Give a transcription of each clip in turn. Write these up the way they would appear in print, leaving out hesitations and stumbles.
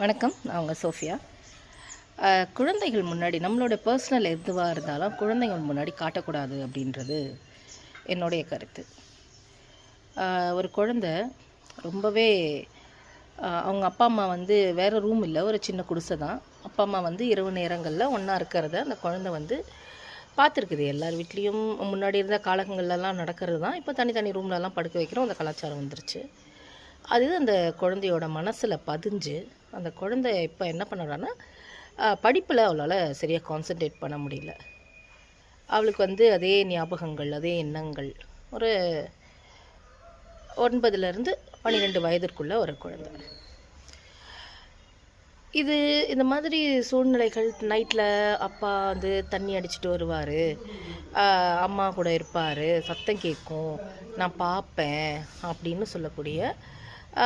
வணக்கம். நான் உங்கள் சோஃபியா. குழந்தைகள் முன்னாடி நம்மளோட பர்சனல் எதுவாக இருந்தாலும் குழந்தைகள் முன்னாடி காட்டக்கூடாது அப்படின்றது என்னுடைய கருத்து. ஒரு குழந்தை ரொம்பவே அவங்க அப்பா அம்மா வந்து வேறு ரூம் இல்லை, ஒரு சின்ன குடிசை தான். அப்பா அம்மா வந்து இரவு நேரங்களில் ஒன்றா இருக்கிறத அந்த குழந்தை வந்து பார்த்துருக்குது. எல்லார் வீட்லேயும் முன்னாடி இருந்த காலங்கள்லாம் நடக்கிறது தான். இப்போ தனித்தனி ரூம்லலாம் படுக்க வைக்கிறோம், அந்த கலாச்சாரம் வந்துருச்சு. அது அந்த குழந்தையோட மனசில் பதிஞ்சு அந்த குழந்தை இப்போ என்ன பண்ணுறான்னா படிப்பில் அவளால் சரியாக கான்சன்ட்ரேட் பண்ண முடியல. அவளுக்கு வந்து அதே ஞாபகங்கள், அதே எண்ணங்கள். ஒரு 9லேருந்து 12 வயதிற்குள்ள ஒரு குழந்தை. இந்த மாதிரி சூழ்நிலைகள், நைட்டில் அப்பா வந்து தண்ணி அடிச்சுட்டு வருவார், அம்மா கூட இருப்பார், சத்தம் கேட்கும், நான் பார்ப்பேன் அப்படின்னு சொல்லக்கூடிய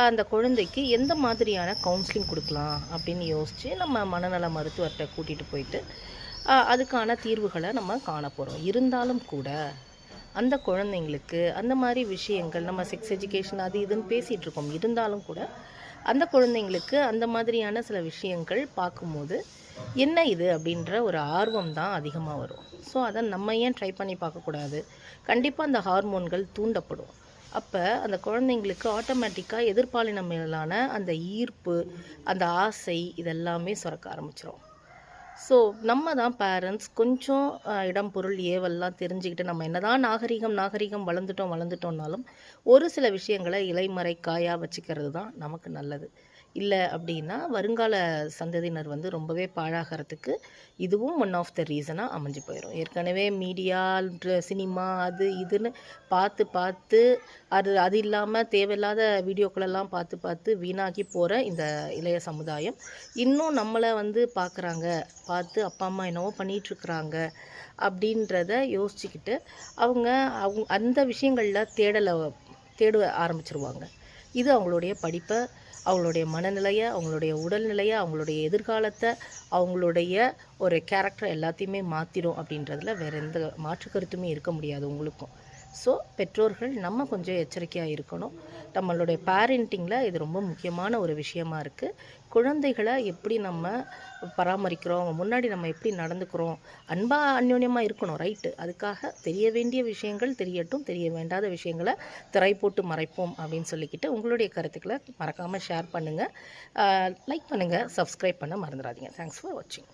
அந்த குழந்தைக்கு எந்த மாதிரியான கவுன்சிலிங் கொடுக்கலாம் அப்படின்னு யோசித்து நம்ம மனநல மருத்துவர்கிட்ட கூட்டிகிட்டு போயிட்டு அதுக்கான தீர்வுகளை நம்ம காண போகிறோம். இருந்தாலும் கூட அந்த குழந்தைங்களுக்கு அந்த மாதிரி விஷயங்கள், நம்ம செக்ஸ் எஜுகேஷன் அது இதுன்னு பேசிகிட்ருக்கோம், இருந்தாலும் கூட அந்த குழந்தைங்களுக்கு அந்த மாதிரியான சில விஷயங்கள் பார்க்கும்போது என்ன இது அப்படின்ற ஒரு ஆர்வம் தான் அதிகமாக வரும். ஸோ அதை நம்ம ஏன் ட்ரை பண்ணி பார்க்கக்கூடாது? கண்டிப்பாக அந்த ஹார்மோன்கள் தூண்டப்படும். அப்போ அந்த குழந்தைங்களுக்கு ஆட்டோமேட்டிக்காக எதிர்பாலினம் மேலான அந்த ஈர்ப்பு, அந்த ஆசை இதெல்லாமே சுரக்க ஆரம்பிச்சிடும். ஸோ நம்ம தான் பேரண்ட்ஸ் கொஞ்சம் இடம் பொருள் ஏவல்லாம் தெரிஞ்சுக்கிட்டு, நம்ம என்ன தான் நாகரிகம் வளர்ந்துட்டோம்னாலும் ஒரு சில விஷயங்களை இலைமறை காயாக வச்சுக்கிறது தான் நமக்கு நல்லது. இல்லை அப்படின்னா வருங்கால சந்ததியினர் வந்து ரொம்பவே பாழாகிறதுக்கு இதுவும் ஒன் ஆஃப் த ரீசனாக அமைஞ்சு போயிடும். ஏற்கனவே மீடியா, சினிமா அது இதுன்னு பார்த்து அது இல்லாமல் தேவையில்லாத வீடியோக்களெல்லாம் பார்த்து வீணாகி போகிற இந்த இளைய சமுதாயம் இன்னும் நம்மளை வந்து பார்த்து அப்பா அம்மா என்னவோ பண்ணிகிட்ருக்குறாங்க அப்படின்றத யோசிச்சுக்கிட்டு அவங்க அந்த விஷயங்களில் தேட ஆரம்பிச்சிருவாங்க. இது அவங்களுடைய படிப்பை, அவங்களுடைய மனநிலையை, அவங்களுடைய உடல்நிலையை, அவங்களுடைய எதிர்காலத்தை, அவங்களுடைய ஒரு கேரக்டர் எல்லாத்தையுமே மாற்றிடும் அப்படின்றதுல வேறு எந்த மாற்று கருத்துமே இருக்க முடியாது உங்களுக்கும். ஸோ பெற்றோர்கள் நம்ம கொஞ்சம் எச்சரிக்கையாக இருக்கணும். நம்மளுடைய பேரண்டிங்கில் இது ரொம்ப முக்கியமான ஒரு விஷயமா இருக்குது. குழந்தைகளை எப்படி நம்ம பராமரிக்கிறோம், அவங்க முன்னாடி நம்ம எப்படி நடந்துக்கிறோம், அன்பாக அந்யோன்யமாக இருக்கணும், ரைட்டு. அதுக்காக தெரிய வேண்டிய விஷயங்கள் தெரியட்டும், தெரிய வேண்டாத விஷயங்களை திரை போட்டு மறைப்போம் அப்படின்னு சொல்லிக்கிட்டு உங்களுடைய கருத்துக்களை மறக்காமல் ஷேர் பண்ணுங்கள், லைக் பண்ணுங்கள், சப்ஸ்கிரைப் பண்ண மறந்துடாதீங்க. தேங்க்ஸ் ஃபார் வாட்சிங்.